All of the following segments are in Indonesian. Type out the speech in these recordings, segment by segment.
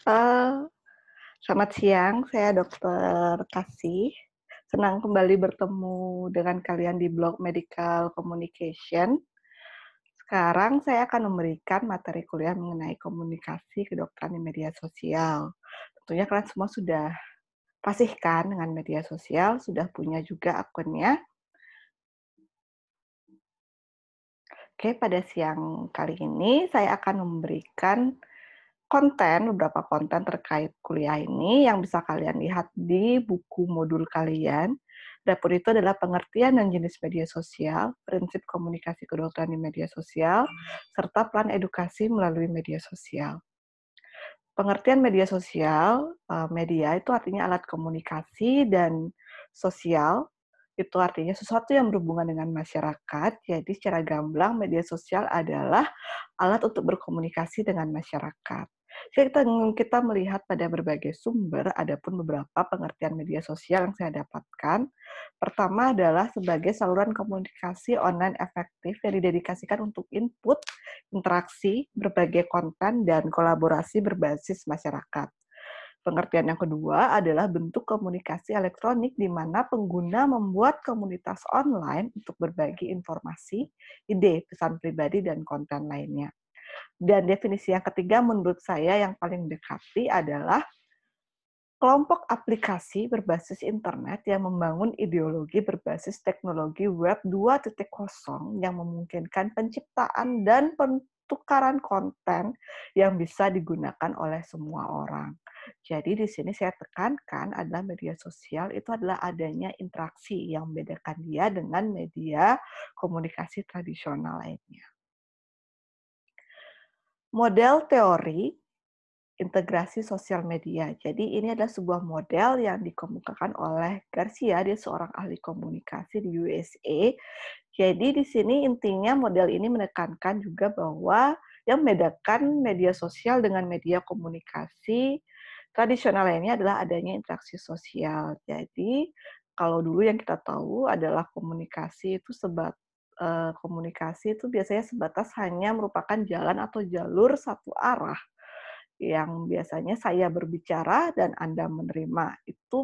Eee, Selamat siang, saya Dokter Kasih. Senang kembali bertemu dengan kalian di blog Medical Communication. Sekarang saya akan memberikan materi kuliah mengenai komunikasi kedokteran di media sosial. Tentunya kalian semua sudah fasih kan dengan media sosial, sudah punya juga akunnya. Oke, pada siang kali ini saya akan memberikan beberapa konten terkait kuliah ini yang bisa kalian lihat di buku modul kalian. Adapun itu adalah pengertian dan jenis media sosial, prinsip komunikasi kedokteran di media sosial, serta plan edukasi melalui media sosial. Pengertian media sosial, media itu artinya alat komunikasi dan sosial, itu artinya sesuatu yang berhubungan dengan masyarakat. Jadi secara gamblang media sosial adalah alat untuk berkomunikasi dengan masyarakat. Jika kita melihat pada berbagai sumber, ada pun beberapa pengertian media sosial yang saya dapatkan. Pertama adalah sebagai saluran komunikasi online efektif yang didedikasikan untuk input, interaksi, berbagai konten, dan kolaborasi berbasis masyarakat. Pengertian yang kedua adalah bentuk komunikasi elektronik di mana pengguna membuat komunitas online untuk berbagi informasi, ide, pesan pribadi, dan konten lainnya. Dan definisi yang ketiga menurut saya yang paling mendekati adalah kelompok aplikasi berbasis internet yang membangun ideologi berbasis teknologi web 2.0 yang memungkinkan penciptaan dan pertukaran konten yang bisa digunakan oleh semua orang. Jadi di sini saya tekankan adalah media sosial itu adalah adanya interaksi yang membedakan dia dengan media komunikasi tradisional lainnya. Model teori integrasi sosial media. Jadi ini adalah sebuah model yang dikemukakan oleh Garcia, dia seorang ahli komunikasi di USA. Jadi di sini intinya model ini menekankan juga bahwa yang membedakan media sosial dengan media komunikasi tradisional lainnya adalah adanya interaksi sosial. Jadi kalau dulu yang kita tahu adalah komunikasi itu biasanya sebatas hanya merupakan jalan atau jalur satu arah yang biasanya saya berbicara dan Anda menerima. Itu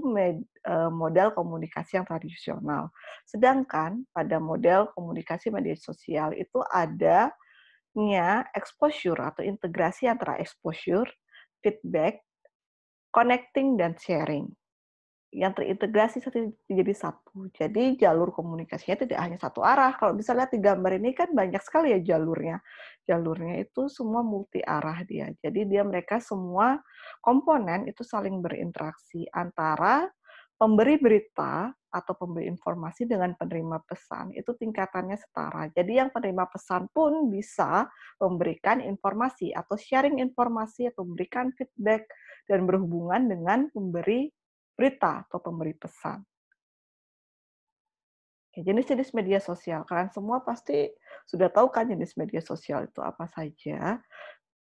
model komunikasi yang tradisional. Sedangkan pada model komunikasi media sosial itu adanya exposure atau integrasi antara exposure, feedback, connecting, dan sharing yang terintegrasi jadi satu. Jadi jalur komunikasinya tidak hanya satu arah. Kalau bisa lihat di gambar ini kan banyak sekali ya jalurnya. Jalurnya itu semua multi arah dia. Jadi mereka semua komponen itu saling berinteraksi antara pemberi berita atau pemberi informasi dengan penerima pesan. Itu tingkatannya setara. Jadi yang penerima pesan pun bisa memberikan informasi atau sharing informasi atau memberikan feedback dan berhubungan dengan pemberi berita atau pemberi pesan. Jenis-jenis media sosial, kalian semua pasti sudah tahu kan jenis media sosial itu apa saja.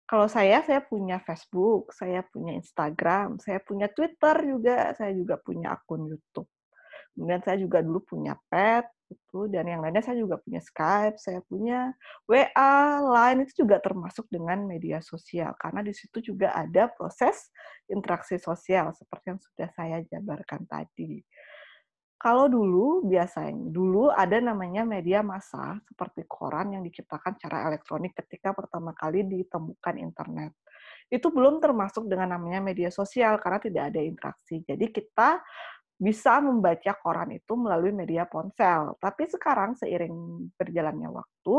Kalau saya punya Facebook, saya punya Instagram, saya punya Twitter juga, saya juga punya akun YouTube. Kemudian saya juga dulu punya pet, gitu, dan yang lainnya saya juga punya Skype, saya punya WA, Line, itu juga termasuk dengan media sosial, karena di situ juga ada proses interaksi sosial, seperti yang sudah saya jabarkan tadi. Kalau dulu ada namanya media massa seperti koran yang diciptakan secara elektronik ketika pertama kali ditemukan internet. Itu belum termasuk dengan namanya media sosial karena tidak ada interaksi. Jadi kita bisa membaca koran itu melalui media ponsel. Tapi sekarang seiring berjalannya waktu,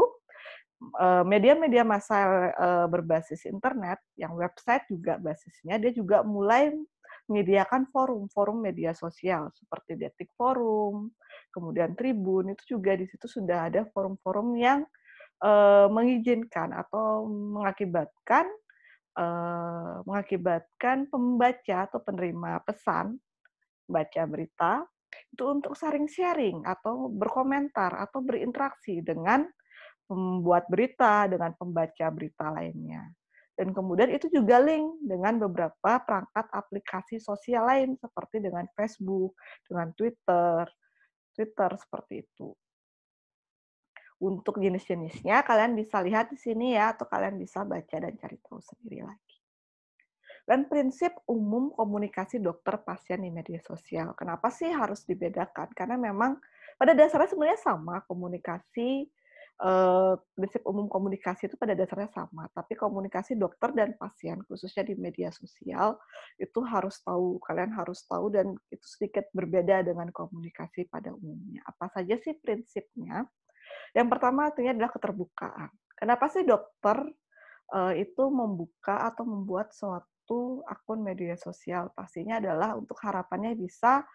media-media massa berbasis internet, yang website juga basisnya, dia juga mulai menyediakan forum-forum media sosial seperti Detik Forum, kemudian Tribun, itu juga di situ sudah ada forum-forum yang mengizinkan atau mengakibatkan pembaca atau penerima pesan, baca berita, itu untuk sharing-sharing atau berkomentar atau berinteraksi dengan pembuat berita, dengan pembaca berita lainnya. Dan kemudian itu juga link dengan beberapa perangkat aplikasi sosial lain seperti dengan Facebook, dengan Twitter seperti itu. Untuk jenis-jenisnya kalian bisa lihat di sini ya, atau kalian bisa baca dan cari tahu sendiri lagi. Dan prinsip umum komunikasi dokter pasien di media sosial. Kenapa sih harus dibedakan? Karena memang pada dasarnya sebenarnya sama komunikasi, prinsip umum komunikasi itu pada dasarnya sama, tapi komunikasi dokter dan pasien khususnya di media sosial itu harus tahu, kalian harus tahu dan itu sedikit berbeda dengan komunikasi pada umumnya. Apa saja sih prinsipnya? Yang pertama artinya adalah keterbukaan. Kenapa sih dokter itu membuka atau membuat suatu akun media sosial? Pastinya adalah untuk harapannya bisa,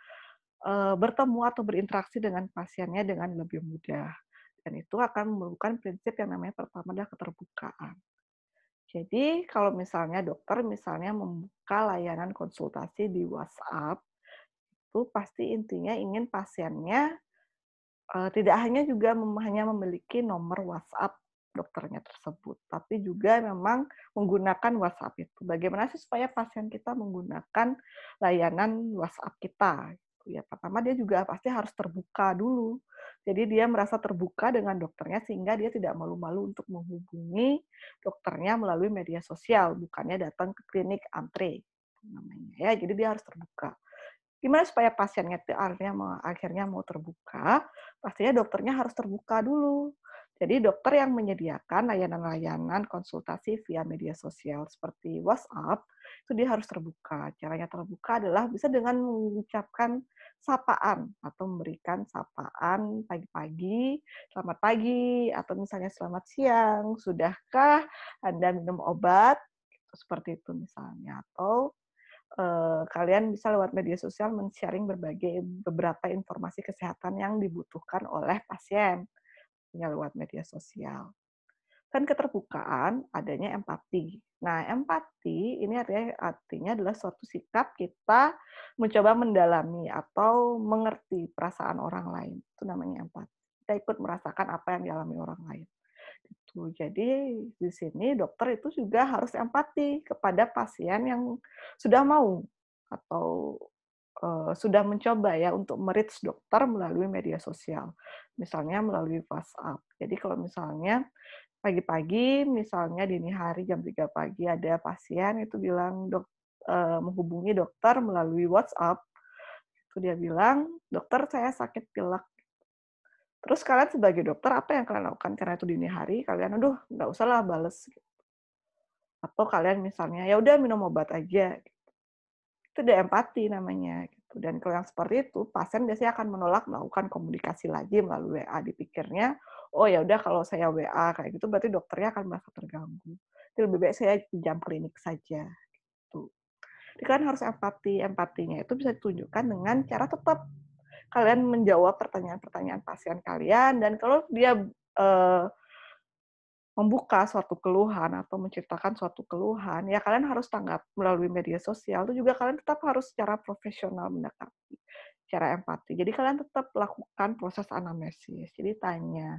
bertemu atau berinteraksi dengan pasiennya dengan lebih mudah. Dan itu akan memerlukan prinsip yang namanya pertama adalah keterbukaan. Jadi kalau misalnya dokter misalnya membuka layanan konsultasi di WhatsApp, itu pasti intinya ingin pasiennya tidak hanya juga hanya memiliki nomor WhatsApp dokternya tersebut, tapi juga memang menggunakan WhatsApp itu. Bagaimana sih supaya pasien kita menggunakan layanan WhatsApp kita, gitu ya. Pertama dia juga pasti harus terbuka dulu. Jadi dia merasa terbuka dengan dokternya sehingga dia tidak malu-malu untuk menghubungi dokternya melalui media sosial, bukannya datang ke klinik antre namanya ya. Jadi dia harus terbuka. Gimana supaya pasiennya itu akhirnya mau terbuka, pastinya dokternya harus terbuka dulu. Jadi dokter yang menyediakan layanan-layanan konsultasi via media sosial seperti WhatsApp, itu dia harus terbuka. Caranya terbuka adalah bisa dengan mengucapkan sapaan atau memberikan sapaan pagi-pagi, "Selamat pagi," atau misalnya, "Selamat siang, sudahkah Anda minum obat?" Gitu, seperti itu misalnya. Atau kalian bisa lewat media sosial men-sharing beberapa informasi kesehatan yang dibutuhkan oleh pasien, ya lewat media sosial. Kan keterbukaan, adanya empati. Nah, empati ini artinya adalah suatu sikap kita mencoba mendalami atau mengerti perasaan orang lain, itu namanya empati. Kita ikut merasakan apa yang dialami orang lain. Gitu. Jadi di sini dokter itu juga harus empati kepada pasien yang sudah mau atau sudah mencoba ya untuk me-reach dokter melalui media sosial, misalnya melalui WhatsApp. Jadi kalau misalnya pagi-pagi, misalnya dini hari jam 3 pagi ada pasien itu bilang menghubungi dokter melalui WhatsApp, itu dia bilang, "Dokter saya sakit pilek." Terus kalian sebagai dokter apa yang kalian lakukan? Karena itu dini hari, kalian, "Aduh nggak usahlah bales." Atau kalian misalnya, "Ya udah minum obat aja." Itu udah empati namanya, gitu. Dan kalau yang seperti itu, pasien biasanya akan menolak melakukan komunikasi lagi melalui WA. Dipikirnya, "Oh ya udah kalau saya WA kayak gitu berarti dokternya akan merasa terganggu. Jadi lebih baik saya jam klinik saja." Gitu. Jadi kalian harus empati. Empatinya itu bisa ditunjukkan dengan cara tetap kalian menjawab pertanyaan-pertanyaan pasien kalian dan kalau dia, eee membuka suatu keluhan atau menceritakan suatu keluhan, ya kalian harus tanggap melalui media sosial itu juga kalian tetap harus secara profesional mendekati, secara empati. Jadi kalian tetap lakukan proses anamnesis. Jadi tanya,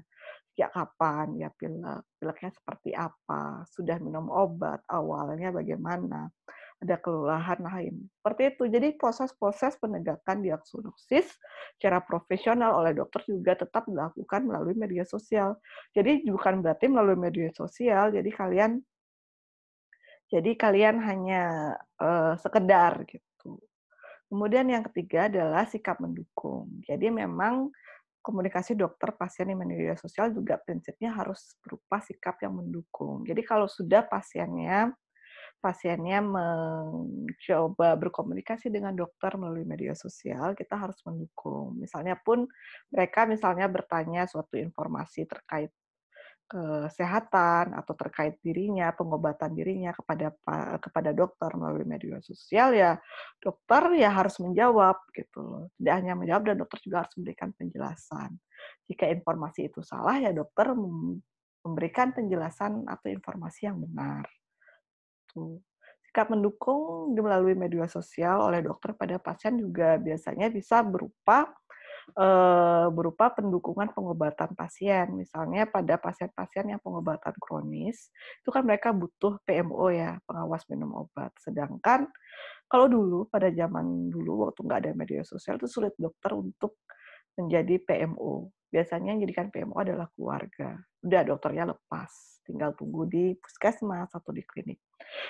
sejak kapan dia pilek? Pileknya seperti apa? Sudah minum obat? Awalnya bagaimana? Ada kelelahan lain. Seperti itu. Jadi proses-proses penegakan diagnosis secara profesional oleh dokter juga tetap dilakukan melalui media sosial. Jadi bukan berarti melalui media sosial, jadi kalian hanya, sekedar gitu. Kemudian yang ketiga adalah sikap mendukung. Jadi memang komunikasi dokter pasien di media sosial juga prinsipnya harus berupa sikap yang mendukung. Jadi kalau sudah pasiennya mencoba berkomunikasi dengan dokter melalui media sosial, kita harus mendukung. Misalnya pun mereka misalnya bertanya suatu informasi terkait kesehatan atau terkait dirinya, pengobatan dirinya kepada dokter melalui media sosial, ya dokter ya harus menjawab gitu loh. Tidak hanya menjawab dan dokter juga harus memberikan penjelasan. Jika informasi itu salah, ya dokter memberikan penjelasan atau informasi yang benar. Tuh. Sikap mendukung melalui media sosial oleh dokter pada pasien juga biasanya bisa berupa pendukungan pengobatan pasien. Misalnya pada pasien-pasien yang pengobatan kronis, itu kan mereka butuh PMO ya, pengawas minum obat. Sedangkan kalau dulu, pada zaman dulu waktu nggak ada media sosial itu sulit dokter untuk menjadi PMO. Biasanya yang jadikan PMO adalah keluarga. Udah dokternya lepas. tinggal tunggu di puskesmas atau di klinik.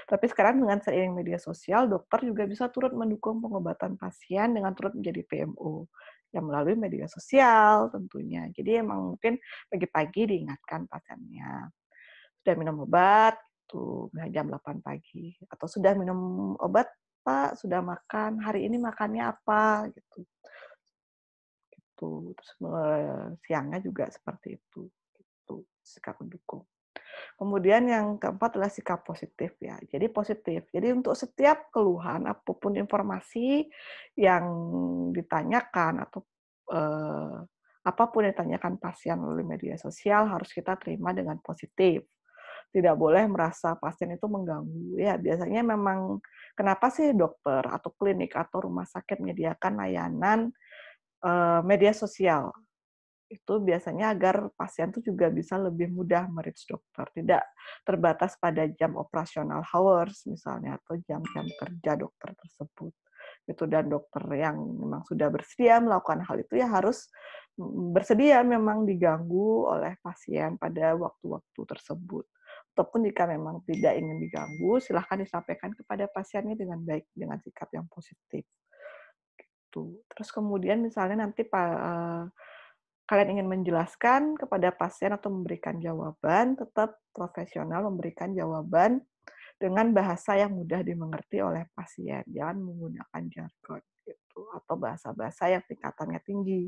Tapi sekarang dengan seiring media sosial, dokter juga bisa turut mendukung pengobatan pasien dengan turut menjadi PMO, yang melalui media sosial tentunya. Jadi emang mungkin pagi-pagi diingatkan pasiennya, "Sudah minum obat?" Gitu, misalnya jam 8 pagi, atau, "Sudah minum obat, Pak? Sudah makan? Hari ini makannya apa?" Gitu. Terus, siangnya juga seperti itu, gitu, sikap mendukung. Kemudian yang keempat adalah sikap positif ya. Jadi positif. Jadi untuk setiap keluhan, apapun informasi yang ditanyakan atau eh, apapun yang ditanyakan pasien melalui media sosial harus kita terima dengan positif. Tidak boleh merasa pasien itu mengganggu. Ya, biasanya memang kenapa sih dokter atau klinik atau rumah sakit menyediakan layanan media sosial? Itu biasanya agar pasien tuh juga bisa lebih mudah me-reach dokter, tidak terbatas pada jam operasional hours misalnya, atau jam-jam kerja dokter tersebut. Itu dan dokter yang memang sudah bersedia melakukan hal itu ya harus bersedia memang diganggu oleh pasien pada waktu-waktu tersebut. Ataupun jika memang tidak ingin diganggu, silahkan disampaikan kepada pasiennya dengan baik, dengan sikap yang positif. Tuh. Terus kemudian misalnya nanti kalian ingin menjelaskan kepada pasien atau memberikan jawaban, tetap profesional memberikan jawaban dengan bahasa yang mudah dimengerti oleh pasien. Jangan menggunakan jargon gitu atau bahasa-bahasa yang tingkatannya tinggi.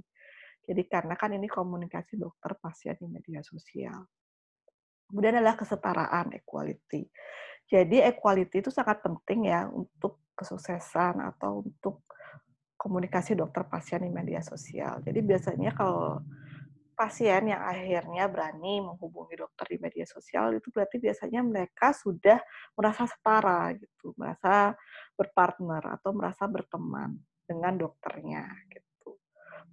Jadi karena kan ini komunikasi dokter pasien di media sosial. Kemudian adalah kesetaraan, equality. Jadi equality itu sangat penting ya untuk kesuksesan atau untuk komunikasi dokter pasien di media sosial. Jadi biasanya kalau pasien yang akhirnya berani menghubungi dokter di media sosial itu berarti biasanya mereka sudah merasa setara gitu, merasa berpartner atau merasa berteman dengan dokternya gitu.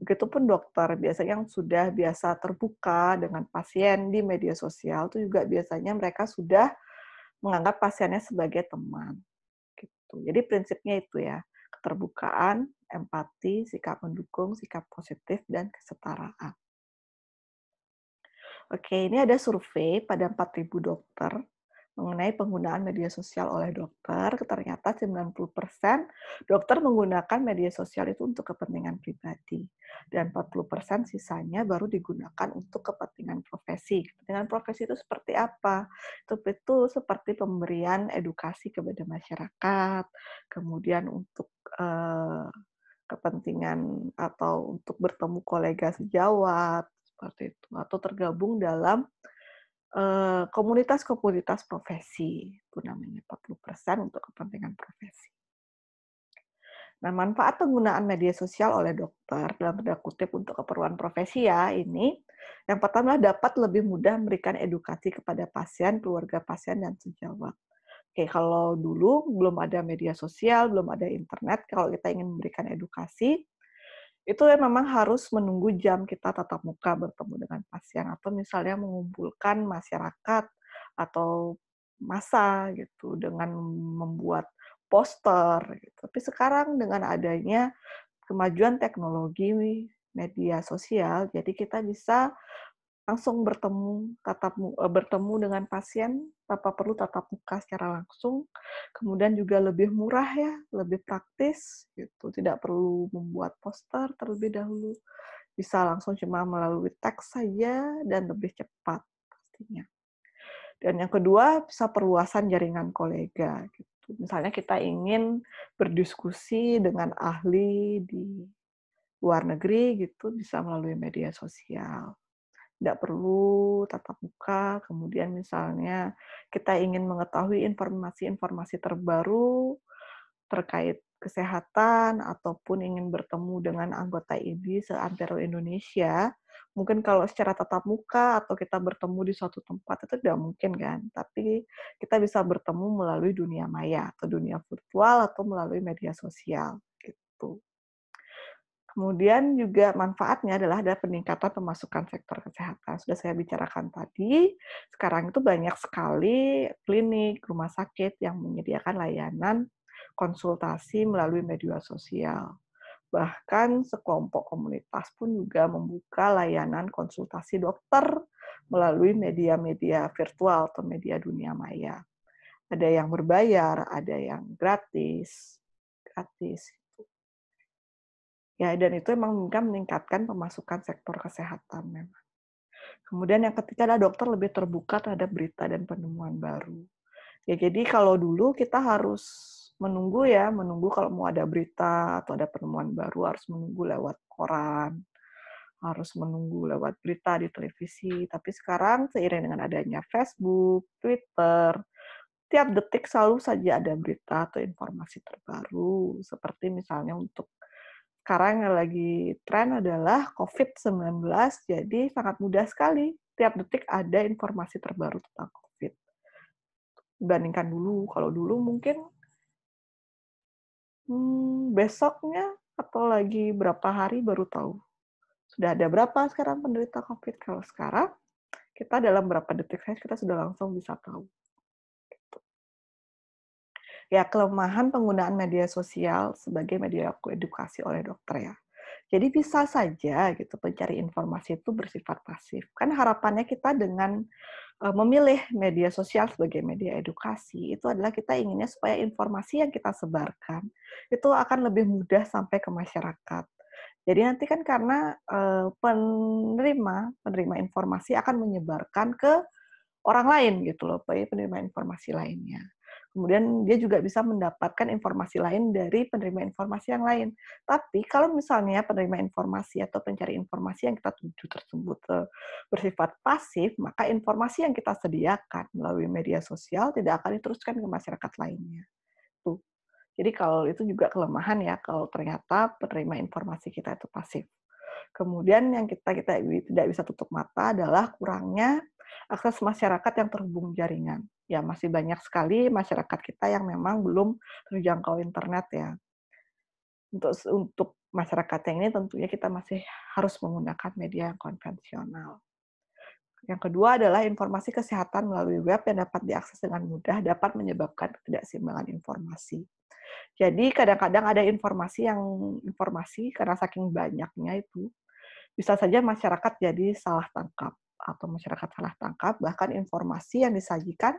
Begitupun dokter biasanya yang sudah biasa terbuka dengan pasien di media sosial itu juga biasanya mereka sudah menganggap pasiennya sebagai teman gitu. Jadi prinsipnya itu ya, keterbukaan, empati, sikap mendukung, sikap positif, dan kesetaraan. Oke, ini ada survei pada 4.000 dokter mengenai penggunaan media sosial oleh dokter. Ternyata 90% dokter menggunakan media sosial itu untuk kepentingan pribadi. Dan 40% sisanya baru digunakan untuk kepentingan profesi. Kepentingan profesi itu seperti apa? Itu seperti pemberian edukasi kepada masyarakat, kemudian untuk kepentingan atau untuk bertemu kolega sejawat, seperti itu, atau tergabung dalam komunitas-komunitas profesi, itu namanya 40% untuk kepentingan profesi. Nah, manfaat penggunaan media sosial oleh dokter dalam tanda kutip untuk keperluan profesi ya ini, yang pertama dapat lebih mudah memberikan edukasi kepada pasien, keluarga pasien, dan sejawat. Oke, kalau dulu belum ada media sosial, belum ada internet, kalau kita ingin memberikan edukasi, itu ya memang harus menunggu jam kita tatap muka bertemu dengan pasien atau misalnya mengumpulkan masyarakat atau massa gitu dengan membuat poster gitu. Tapi sekarang dengan adanya kemajuan teknologi media sosial, jadi kita bisa langsung bertemu dengan pasien tanpa perlu tatap muka secara langsung, kemudian juga lebih murah ya, lebih praktis gitu, tidak perlu membuat poster terlebih dahulu, bisa langsung cuma melalui teks saja dan lebih cepat pastinya. Dan yang kedua, bisa perluasan jaringan kolega gitu. Misalnya kita ingin berdiskusi dengan ahli di luar negeri gitu, bisa melalui media sosial. Tidak perlu tatap muka, kemudian misalnya kita ingin mengetahui informasi-informasi terbaru terkait kesehatan ataupun ingin bertemu dengan anggota IDI seantero Indonesia, mungkin kalau secara tatap muka atau kita bertemu di suatu tempat itu tidak mungkin kan, tapi kita bisa bertemu melalui dunia maya atau dunia virtual atau melalui media sosial gitu. Kemudian juga manfaatnya adalah ada peningkatan pemasukan sektor kesehatan. Sudah saya bicarakan tadi, sekarang itu banyak sekali klinik, rumah sakit yang menyediakan layanan konsultasi melalui media sosial. Bahkan sekelompok komunitas pun juga membuka layanan konsultasi dokter melalui media-media virtual atau media dunia maya. Ada yang berbayar, ada yang gratis. Ya, dan itu emang kan meningkatkan pemasukan sektor kesehatan memang. Kemudian yang ketiga adalah dokter lebih terbuka terhadap berita dan penemuan baru. Ya, jadi kalau dulu kita harus menunggu kalau mau ada berita atau ada penemuan baru harus menunggu lewat koran, harus menunggu lewat berita di televisi. Tapi sekarang seiring dengan adanya Facebook, Twitter, tiap detik selalu saja ada berita atau informasi terbaru. Seperti misalnya untuk sekarang yang lagi tren adalah COVID-19, jadi sangat mudah sekali. Tiap detik ada informasi terbaru tentang COVID. Dibandingkan dulu, kalau dulu mungkin besoknya atau lagi berapa hari baru tahu. Sudah ada berapa sekarang penderita COVID. Kalau sekarang, kita dalam berapa detik saja kita sudah langsung bisa tahu. Ya, kelemahan penggunaan media sosial sebagai media edukasi oleh dokter ya. Jadi bisa saja gitu pencari informasi itu bersifat pasif. Kan harapannya kita dengan memilih media sosial sebagai media edukasi itu adalah kita inginnya supaya informasi yang kita sebarkan itu akan lebih mudah sampai ke masyarakat. Jadi nanti kan karena penerima informasi akan menyebarkan ke orang lain gitu loh, penerima informasi lainnya. Kemudian dia juga bisa mendapatkan informasi lain dari penerima informasi yang lain. Tapi kalau misalnya penerima informasi atau pencari informasi yang kita tuju tersebut bersifat pasif, maka informasi yang kita sediakan melalui media sosial tidak akan diteruskan ke masyarakat lainnya. Tuh. Jadi kalau itu juga kelemahan ya kalau ternyata penerima informasi kita itu pasif. Kemudian yang kita tidak bisa tutup mata adalah kurangnya akses masyarakat yang terhubung jaringan. Ya, masih banyak sekali masyarakat kita yang memang belum terjangkau internet ya. Untuk masyarakat yang ini tentunya kita masih harus menggunakan media yang konvensional. Yang kedua adalah informasi kesehatan melalui web yang dapat diakses dengan mudah dapat menyebabkan ketidakseimbangan informasi. Jadi kadang-kadang ada informasi karena saking banyaknya itu bisa saja masyarakat jadi salah tangkap atau masyarakat salah tangkap, bahkan informasi yang disajikan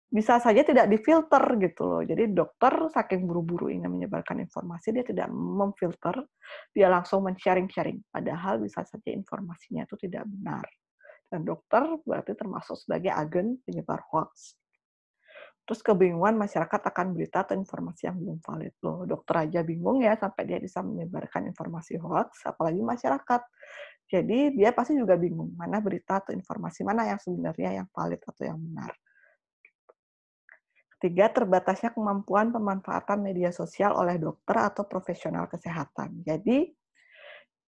bisa saja tidak difilter gitu loh. Jadi dokter saking buru-buru ingin menyebarkan informasi, dia tidak memfilter, dia langsung men-sharing-sharing. Padahal bisa saja informasinya itu tidak benar. Dan dokter berarti termasuk sebagai agen penyebar hoax. Terus kebingungan masyarakat akan berita atau informasi yang belum valid. Loh, dokter aja bingung ya sampai dia bisa menyebarkan informasi hoax, apalagi masyarakat. Jadi dia pasti juga bingung mana berita atau informasi mana yang sebenarnya yang valid atau yang benar. Ketiga, terbatasnya kemampuan pemanfaatan media sosial oleh dokter atau profesional kesehatan. Jadi,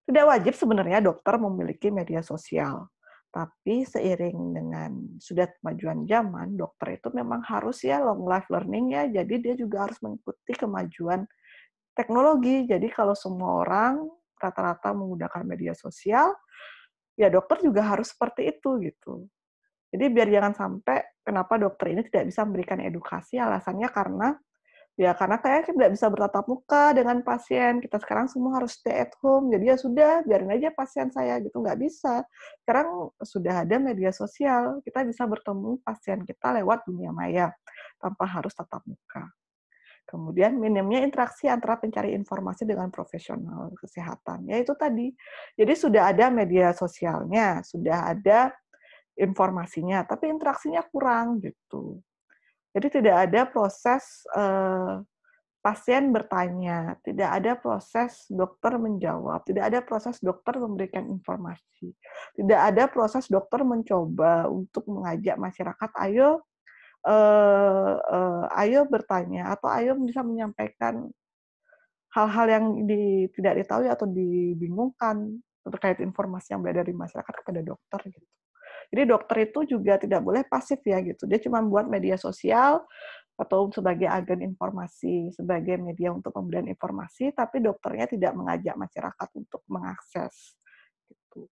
tidak wajib sebenarnya dokter memiliki media sosial. Tapi seiring dengan sudah kemajuan zaman, dokter itu memang harus ya long life learning ya. Jadi dia juga harus mengikuti kemajuan teknologi. Jadi kalau semua orang rata-rata menggunakan media sosial, ya dokter juga harus seperti itu gitu. Jadi biar jangan sampai kenapa dokter ini tidak bisa memberikan edukasi, alasannya karena kayak tidak bisa bertatap muka dengan pasien, kita sekarang semua harus stay at home, jadi ya sudah, biarin aja pasien saya gitu, nggak bisa. Sekarang sudah ada media sosial, kita bisa bertemu pasien kita lewat dunia maya, tanpa harus tatap muka. Kemudian minimnya interaksi antara pencari informasi dengan profesional kesehatan. Ya itu tadi. Jadi sudah ada media sosialnya, sudah ada informasinya, tapi interaksinya kurang gitu. Jadi tidak ada proses pasien bertanya, tidak ada proses dokter menjawab, tidak ada proses dokter memberikan informasi, tidak ada proses dokter mencoba untuk mengajak masyarakat, ayo ayo bertanya atau ayo bisa menyampaikan hal-hal yang tidak diketahui atau dibingungkan terkait informasi yang beredar di masyarakat kepada dokter gitu. Jadi dokter itu juga tidak boleh pasif ya gitu. Dia cuma buat media sosial atau sebagai agen informasi, sebagai media untuk pemberian informasi, tapi dokternya tidak mengajak masyarakat untuk mengakses gitu.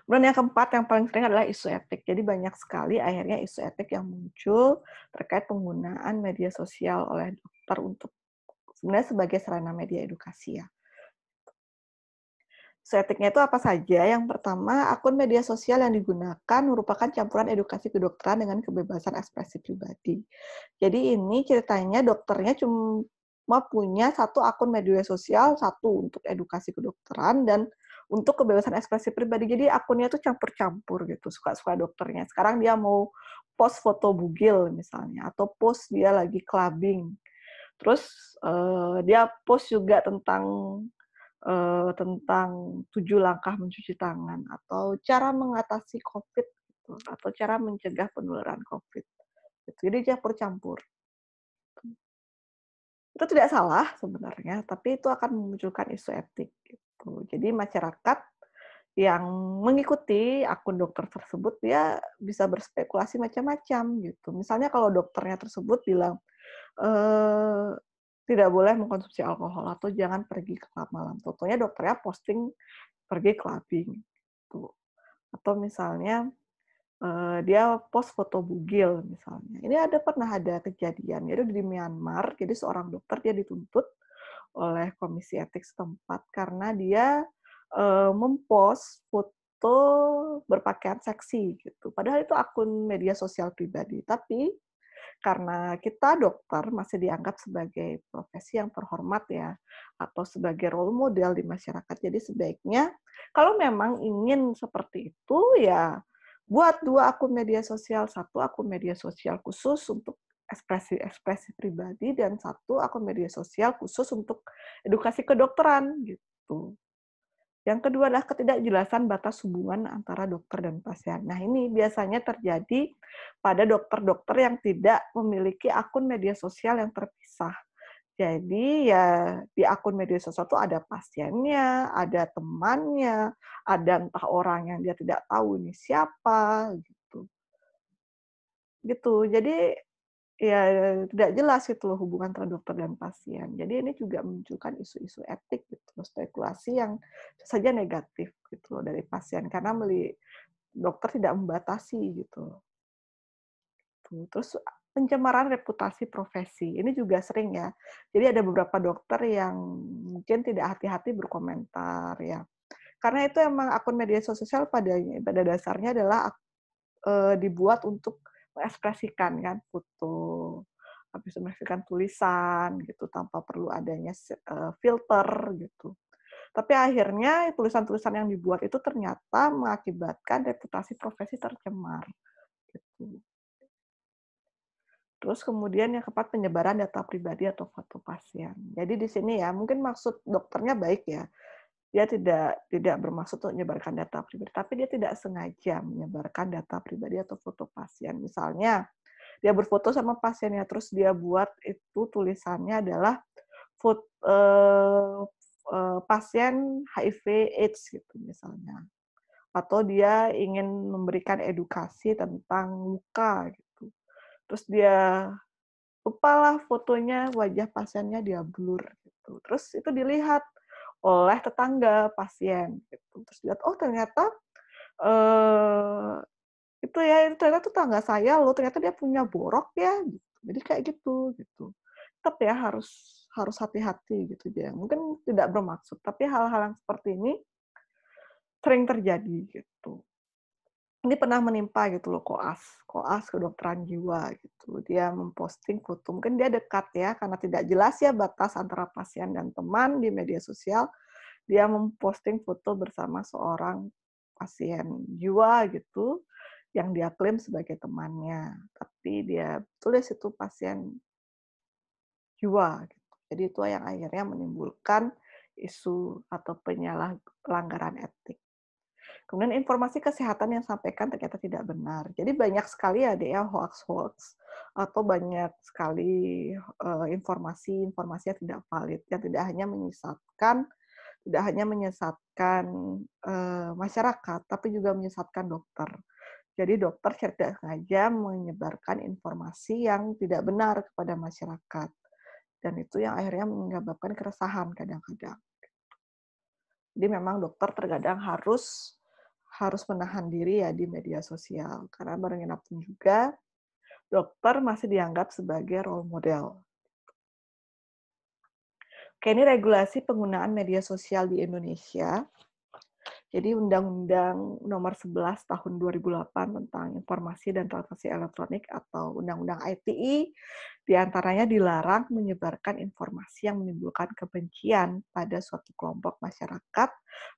Kemudian yang keempat yang paling sering adalah isu etik. Jadi banyak sekali akhirnya isu etik yang muncul terkait penggunaan media sosial oleh dokter untuk sebenarnya sebagai sarana media edukasi ya. Isu etiknya itu apa saja? Yang pertama, akun media sosial yang digunakan merupakan campuran edukasi kedokteran dengan kebebasan ekspresi pribadi. Jadi ini ceritanya dokternya cuma punya satu akun media sosial, satu untuk edukasi kedokteran dan untuk kebebasan ekspresi pribadi. Jadi akunnya itu campur-campur gitu, suka-suka dokternya. Sekarang dia mau post foto bugil misalnya, atau post dia lagi clubbing. Terus dia post juga tentang 7 langkah mencuci tangan atau cara mengatasi COVID gitu, atau cara mencegah penularan COVID gitu. Jadi campur-campur. Itu tidak salah sebenarnya, tapi itu akan memunculkan isu etik gitu. Jadi masyarakat yang mengikuti akun dokter tersebut dia bisa berspekulasi macam-macam gitu. Misalnya kalau dokternya tersebut bilang, eee, tidak boleh mengkonsumsi alkohol atau jangan pergi ke klub malam. Contohnya dokternya posting pergi clubbing gitu. Atau misalnya, dia post foto bugil misalnya. Ini pernah ada kejadian, jadi di Myanmar, jadi seorang dokter dia dituntut oleh komisi etik setempat karena dia, foto berpakaian seksi gitu. Padahal itu akun media sosial pribadi, tapi karena kita dokter masih dianggap sebagai profesi yang terhormat ya, atau sebagai role model di masyarakat. Jadi sebaiknya kalau memang ingin seperti itu ya buat 2 akun media sosial, satu akun media sosial khusus untuk ekspresi pribadi dan satu akun media sosial khusus untuk edukasi kedokteran gitu. Yang kedua adalah ketidakjelasan batas hubungan antara dokter dan pasien. Nah, ini biasanya terjadi pada dokter-dokter yang tidak memiliki akun media sosial yang terpisah. Jadi ya di akun media sosial itu ada pasiennya, ada temannya, ada entah orang yang dia tidak tahu ini siapa gitu. Gitu. Jadi ya tidak jelas itu loh hubungan antara dokter dan pasien. Jadi ini juga memunculkan isu-isu etik gitu loh, spekulasi yang saja negatif gitu loh dari pasien karena dokter tidak membatasi gitu. Terus pencemaran reputasi profesi, ini juga sering ya. Jadi ada beberapa dokter yang mungkin tidak hati-hati berkomentar ya. Karena itu emang akun media sosial pada dasarnya adalah dibuat untuk mengekspresikan kan foto, habis itu mengekspresikan tulisan gitu tanpa perlu adanya filter gitu. Tapi akhirnya tulisan-tulisan yang dibuat itu ternyata mengakibatkan reputasi profesi tercemar gitu. Terus kemudian yang keempat penyebaran data pribadi atau foto pasien. Jadi di sini ya mungkin maksud dokternya baik ya. Dia tidak bermaksud untuk menyebarkan data pribadi, tapi dia tidak sengaja menyebarkan data pribadi atau foto pasien. Misalnya, dia berfoto sama pasiennya, terus dia buat itu tulisannya adalah pasien HIV/AIDS gitu misalnya. Atau dia ingin memberikan edukasi tentang muka gitu. Terus dia lupalah fotonya, wajah pasiennya dia blur gitu. Terus itu dilihat oleh tetangga pasien gitu. Terus lihat, oh ternyata eh itu ternyata tetangga saya loh, ternyata dia punya borok ya gitu. Jadi kayak gitu. Tetap ya harus harus hati-hati gitu dia. Mungkin tidak bermaksud, tapi hal-hal yang seperti ini sering terjadi gitu. Ini pernah menimpa gitu loh koas kedokteran jiwa gitu. Dia memposting foto, mungkin dia dekat ya, karena tidak jelas ya batas antara pasien dan teman di media sosial, dia memposting foto bersama seorang pasien jiwa gitu, yang dia klaim sebagai temannya. Tapi dia tulis itu pasien jiwa gitu. Jadi itu yang akhirnya menimbulkan isu atau pelanggaran etik. Kemudian informasi kesehatan yang disampaikan ternyata tidak benar. Jadi banyak sekali ada ya hoax-hoax atau banyak sekali informasi-informasi yang tidak valid, yang tidak hanya menyesatkan masyarakat, tapi juga menyesatkan dokter. Jadi dokter tidak sengaja menyebarkan informasi yang tidak benar kepada masyarakat. Dan itu yang akhirnya menyebabkan keresahan kadang-kadang. Jadi memang dokter terkadang harus harus menahan diri ya di media sosial, karena bagaimanapun juga dokter masih dianggap sebagai role model. Oke, ini regulasi penggunaan media sosial di Indonesia. Jadi Undang-Undang Nomor 11 Tahun 2008 tentang Informasi dan Transaksi Elektronik atau Undang-Undang ITE, di antaranya dilarang menyebarkan informasi yang menimbulkan kebencian pada suatu kelompok masyarakat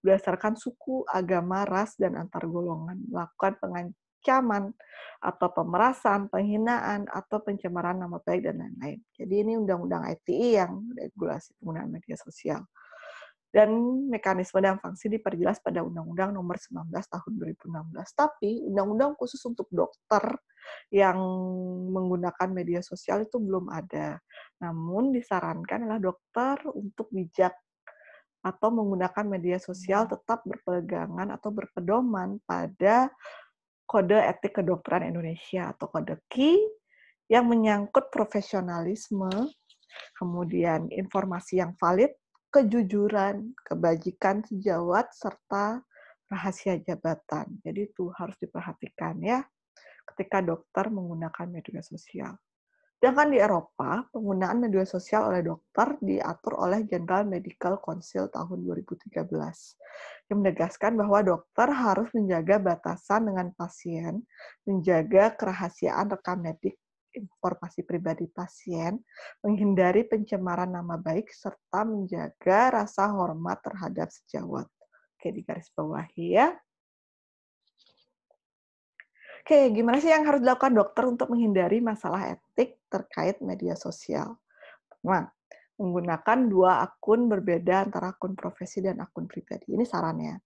berdasarkan suku, agama, ras, dan antar golongan, melakukan pengancaman atau pemerasan, penghinaan, atau pencemaran nama baik, dan lain-lain. Jadi ini Undang-Undang ITE yang regulasi penggunaan media sosial. Dan mekanisme dan sanksi diperjelas pada Undang-Undang Nomor 19 Tahun 2016. Tapi undang-undang khusus untuk dokter yang menggunakan media sosial itu belum ada. Namun disarankan adalah dokter untuk bijak atau menggunakan media sosial tetap berpegangan atau berpedoman pada Kode Etik Kedokteran Indonesia atau Kode KI yang menyangkut profesionalisme, kemudian informasi yang valid, kejujuran, kebajikan sejawat, serta rahasia jabatan. Jadi itu harus diperhatikan ya ketika dokter menggunakan media sosial. Sedangkan di Eropa, penggunaan media sosial oleh dokter diatur oleh General Medical Council tahun 2013, yang menegaskan bahwa dokter harus menjaga batasan dengan pasien, menjaga kerahasiaan rekam medik, informasi pribadi pasien, menghindari pencemaran nama baik, serta menjaga rasa hormat terhadap sejawat. Oke, di garis bawahi ya. Oke, gimana sih yang harus dilakukan dokter untuk menghindari masalah etik terkait media sosial? Nah, menggunakan 2 akun berbeda antara akun profesi dan akun pribadi. Ini sarannya.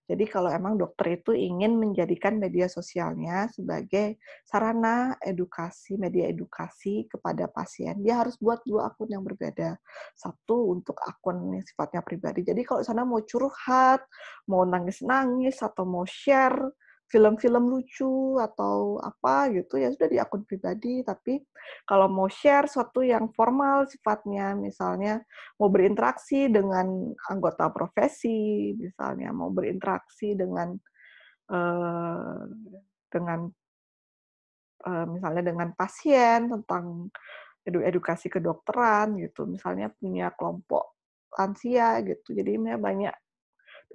Jadi kalau emang dokter itu ingin menjadikan media sosialnya sebagai sarana edukasi, media edukasi kepada pasien, dia harus buat 2 akun yang berbeda. Satu untuk akun yang sifatnya pribadi. Jadi kalau sana mau curhat, mau nangis-nangis, atau mau share film-film lucu atau apa gitu, ya sudah di akun pribadi. Tapi kalau mau share sesuatu yang formal sifatnya, misalnya mau berinteraksi dengan anggota profesi, misalnya mau berinteraksi dengan eh, dengan misalnya dengan pasien tentang edukasi kedokteran gitu, misalnya punya kelompok lansia gitu. Jadi banyak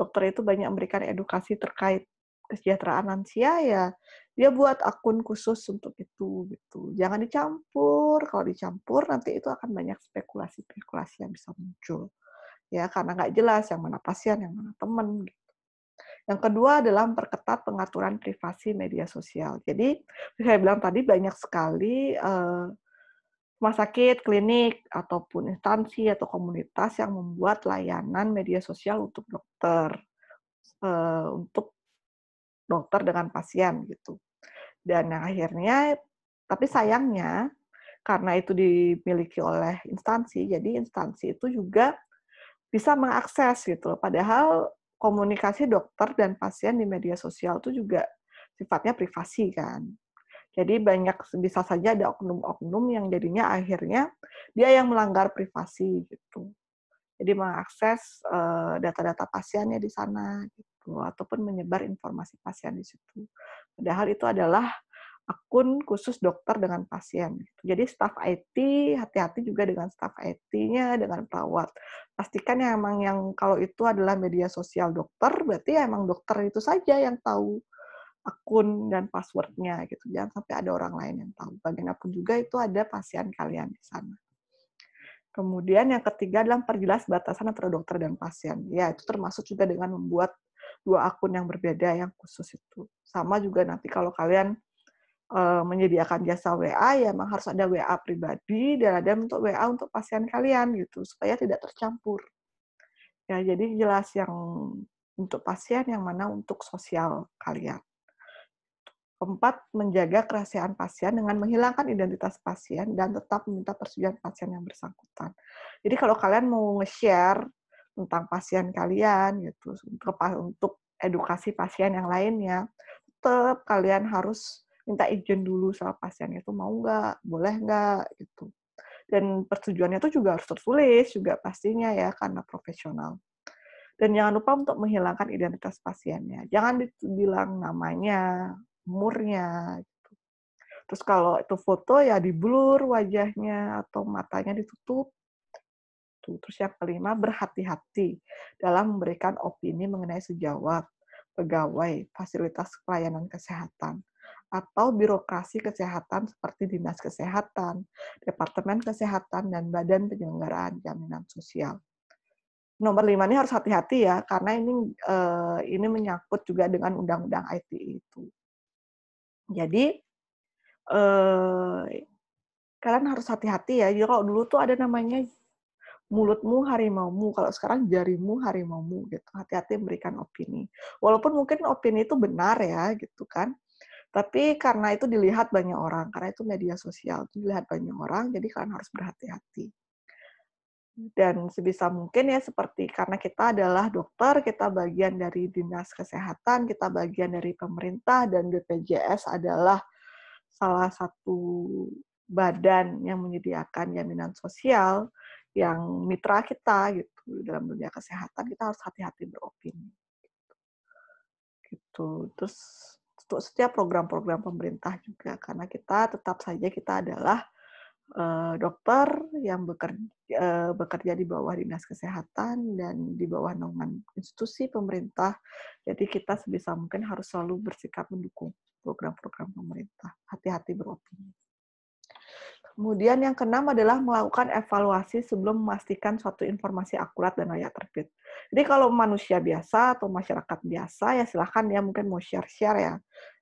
dokter itu banyak memberikan edukasi terkait kesejahteraan lansia ya, dia buat akun khusus untuk itu gitu. Jangan dicampur, kalau dicampur nanti itu akan banyak spekulasi-spekulasi yang bisa muncul. Ya, karena nggak jelas yang mana pasien, yang mana teman. Yang kedua adalah memperketat pengaturan privasi media sosial. Jadi, saya bilang tadi banyak sekali rumah sakit, klinik, ataupun instansi atau komunitas yang membuat layanan media sosial untuk dokter, untuk dokter dengan pasien gitu. Dan yang akhirnya, tapi sayangnya karena itu dimiliki oleh instansi, jadi instansi itu juga bisa mengakses gitu. Padahal komunikasi dokter dan pasien di media sosial itu juga sifatnya privasi kan. Jadi bisa saja ada oknum-oknum yang jadinya akhirnya dia yang melanggar privasi gitu. Jadi mengakses data-data pasiennya di sana gitu, ataupun menyebar informasi pasien di situ. Padahal itu adalah akun khusus dokter dengan pasien. Jadi staf IT, hati-hati juga dengan staf IT-nya, dengan perawat. Pastikan ya emang yang kalau itu adalah media sosial dokter, berarti ya emang dokter itu saja yang tahu akun dan password-nya gitu. Jangan sampai ada orang lain yang tahu. Bagaimanapun juga itu ada pasien kalian di sana. Kemudian yang ketiga adalah perjelas batasan antara dokter dan pasien. Ya, itu termasuk juga dengan membuat 2 akun yang berbeda yang khusus itu. Sama juga nanti kalau kalian menyediakan jasa WA, ya memang harus ada WA pribadi dan ada untuk WA untuk pasien kalian gitu, supaya tidak tercampur. Ya, jadi jelas yang untuk pasien, yang mana untuk sosial kalian. Keempat, menjaga kerahasiaan pasien dengan menghilangkan identitas pasien dan tetap meminta persetujuan pasien yang bersangkutan. Jadi kalau kalian mau nge-share tentang pasien kalian gitu, untuk edukasi pasien yang lainnya, tetap kalian harus minta izin dulu sama pasien itu mau nggak, boleh nggak gitu. Dan persetujuannya itu juga harus tertulis juga pastinya ya karena profesional. Dan jangan lupa untuk menghilangkan identitas pasiennya. Jangan dibilang namanya, umurnya. Terus kalau itu foto ya di-blur wajahnya atau matanya ditutup. Terus yang kelima, berhati-hati dalam memberikan opini mengenai sejawat. pegawai fasilitas pelayanan kesehatan atau birokrasi kesehatan seperti Dinas Kesehatan, Departemen Kesehatan, dan Badan Penyelenggaraan Jaminan Sosial. Nomor 5 ini harus hati-hati ya, karena ini menyangkut juga dengan undang-undang ITE itu. Jadi, eee, kalian harus hati-hati ya. Jadi kalau dulu tuh ada namanya mulutmu harimaumu, kalau sekarang jarimu harimaumu gitu. Hati-hati memberikan opini. Walaupun mungkin opini itu benar ya gitu kan, tapi karena itu dilihat banyak orang, karena itu media sosial, dilihat banyak orang, jadi kalian harus berhati-hati. Dan sebisa mungkin ya seperti karena kita adalah dokter, kita bagian dari Dinas Kesehatan, kita bagian dari pemerintah, dan BPJS adalah salah satu badan yang menyediakan jaminan sosial yang mitra kita gitu dalam dunia kesehatan, kita harus hati-hati beropini gitu. Terus untuk setiap program-program pemerintah juga karena kita tetap saja kita adalah dokter yang bekerja di bawah Dinas Kesehatan dan di bawah naungan institusi pemerintah. Jadi kita sebisa mungkin harus selalu bersikap mendukung program-program pemerintah. Hati-hati beropini. Kemudian yang keenam adalah melakukan evaluasi sebelum memastikan suatu informasi akurat dan layak terbit. Jadi kalau manusia biasa atau masyarakat biasa ya silahkan ya mungkin mau share-share ya,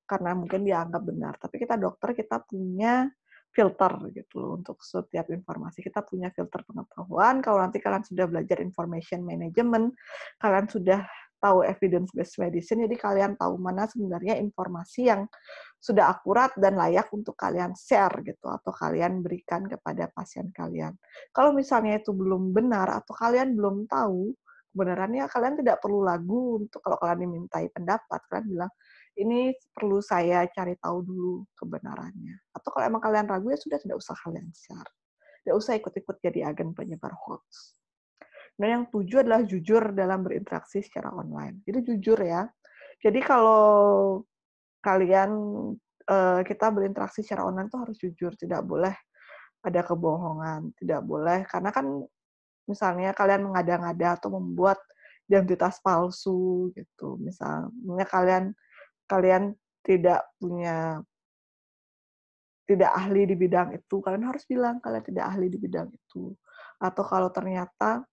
karena mungkin dia anggap benar. Tapi kita dokter kita punya filter gitu loh untuk setiap informasi. Kita punya filter pengetahuan. Kalau nanti kalian sudah belajar information management, kalian sudah tahu evidence based medicine, jadi kalian tahu mana sebenarnya informasi yang sudah akurat dan layak untuk kalian share gitu atau kalian berikan kepada pasien kalian. Kalau misalnya itu belum benar atau kalian belum tahu kebenarannya, kalian tidak perlu ragu untuk kalau kalian dimintai pendapat, kalian bilang, ini perlu saya cari tahu dulu kebenarannya. Atau kalau emang kalian ragu ya sudah tidak usah kalian share. Tidak usah ikut-ikut jadi agen penyebar hoax. Dan yang 7 adalah jujur dalam berinteraksi secara online. Jadi jujur ya. Jadi kalau kalian kita berinteraksi secara online tuh harus jujur, tidak boleh ada kebohongan, tidak boleh karena kan misalnya kalian mengada-ngada atau membuat identitas palsu gitu. Misalnya kalian kalian tidak punya tidak ahli di bidang itu, kalian harus bilang kalian tidak ahli di bidang itu. Atau kalau ternyata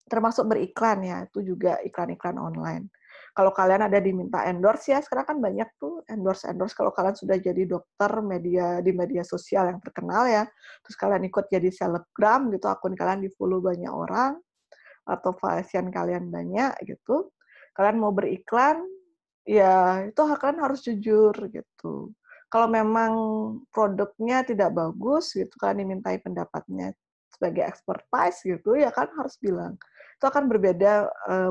termasuk beriklan ya, itu juga iklan-iklan online. Kalau kalian ada diminta endorse ya, sekarang kan banyak tuh endorse-endorse kalau kalian sudah jadi dokter di media sosial yang terkenal ya, terus kalian ikut jadi selebgram gitu, akun kalian di-follow banyak orang, atau pasien kalian banyak gitu, kalian mau beriklan, ya itu kalian harus jujur gitu. Kalau memang produknya tidak bagus gitu, kalian dimintai pendapatnya sebagai expertise gitu, ya kan harus bilang. Itu akan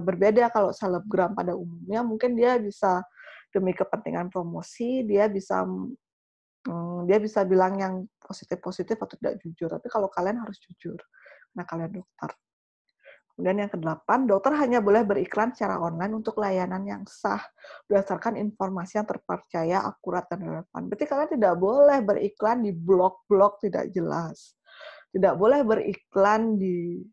berbeda kalau selebgram pada umumnya, mungkin dia bisa demi kepentingan promosi, dia bisa bilang yang positif-positif atau tidak jujur. Tapi kalau kalian harus jujur, karena kalian dokter. Kemudian yang ke-8, dokter hanya boleh beriklan secara online untuk layanan yang sah berdasarkan informasi yang terpercaya, akurat, dan relevan. Berarti kalian tidak boleh beriklan di blog-blog tidak jelas. Tidak boleh beriklan di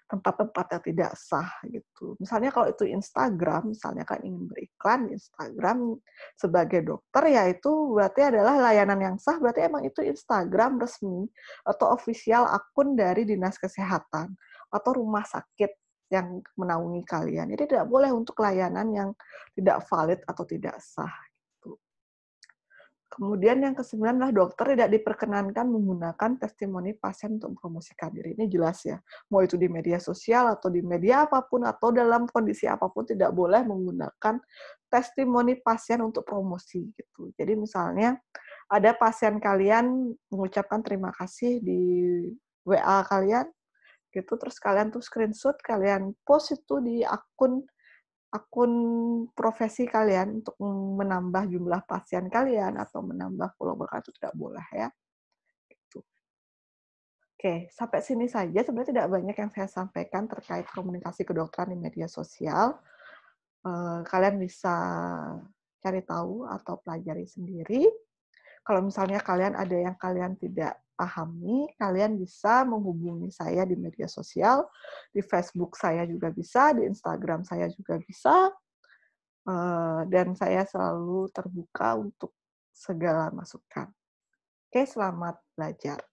tempat-tempat yang tidak sah gitu. Misalnya kalau itu Instagram, misalnya kan ingin beriklan di Instagram sebagai dokter, ya itu berarti adalah layanan yang sah, berarti emang itu Instagram resmi atau official akun dari Dinas Kesehatan atau rumah sakit yang menaungi kalian. Jadi tidak boleh untuk layanan yang tidak valid atau tidak sah. Gitu. Kemudian yang ke-9 adalah dokter tidak diperkenankan menggunakan testimoni pasien untuk mempromosikan diri. Ini jelas ya. Mau itu di media sosial atau di media apapun atau dalam kondisi apapun tidak boleh menggunakan testimoni pasien untuk promosi gitu. Jadi misalnya ada pasien kalian mengucapkan terima kasih di WA kalian gitu, terus kalian tuh screenshot, kalian post itu di akun akun profesi kalian untuk menambah jumlah pasien kalian atau menambah follower itu tidak boleh ya. Gitu. Oke, sampai sini saja sebenarnya tidak banyak yang saya sampaikan terkait komunikasi kedokteran di media sosial. Kalian bisa cari tahu atau pelajari sendiri. Kalau misalnya kalian ada yang kalian tidak pahami, kalian bisa menghubungi saya di media sosial, di Facebook saya juga bisa, di Instagram saya juga bisa, dan saya selalu terbuka untuk segala masukan. Oke, selamat belajar.